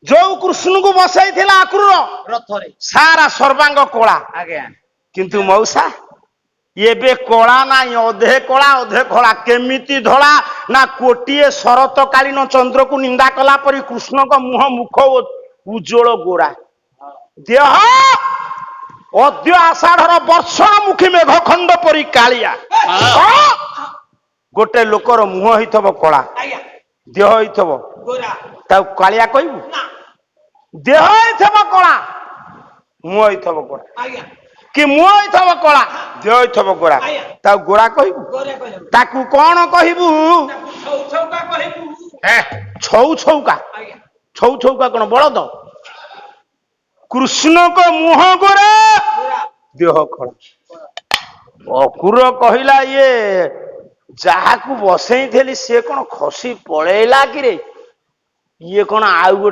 ଯୋଉ କୃଷ୍ଣଙ୍କୁ ବସେଇଥିଲା ଆକ୍ରୁର ରଥରେ ସାରା ସର୍ବାଙ୍ଗ କଳା ଆଜ୍ଞା କିନ୍ତୁ ମଉସା ଏବେ କଳା ନାହିଁ ଅଧେ କଳା ଅଧେ ଧଳା କେମିତି ଧଳା ନା କୋଟିଏ ଶରତକାଳୀନ ଚନ୍ଦ୍ରକୁ ନିନ୍ଦା କଲା ପରି କୃଷ୍ଣଙ୍କ ମୁହଁ ମୁଖ ଉଜ୍ଜଳ ଗୋରା ଦେହ ଅଦ୍ୟ ଆଷାଢର ବର୍ଷଣମୁଖୀ ମେଘ ଖଣ୍ଡ ପରି କାଳିଆ ଗୋଟେ ଲୋକର ମୁହଁ ହେଇଥିବ କଳା ଦେହ ହେଇଥିବ ତାକୁ କାଳିଆ କହିବୁ ଦେହ ହେଇଥିବ କଳା ମୁହଁ ହେଇଥିବ ଗୋରା କି ମୁହଁ ହେଇଥିବ କଳା ଦେହ ହେଇଥିବ ଗୋରା ତାକୁ ଗୋରା କହିବୁ ତାକୁ କଣ କହିବୁ ଛଉ ଛଉକା ଛଉ ଛଉକା କଣ ବଳଦ କୃଷ୍ଣଙ୍କ ମୁହଁ ଗୋରା ଦେହ କଳା ଅକୁର କହିଲା ଇଏ ଯାହାକୁ ବସେଇଥିଲି ସିଏ କଣ ଖସି ପଳେଇଲା କିରେ ଇଏ କଣ ଆଉ ଗୋଟେ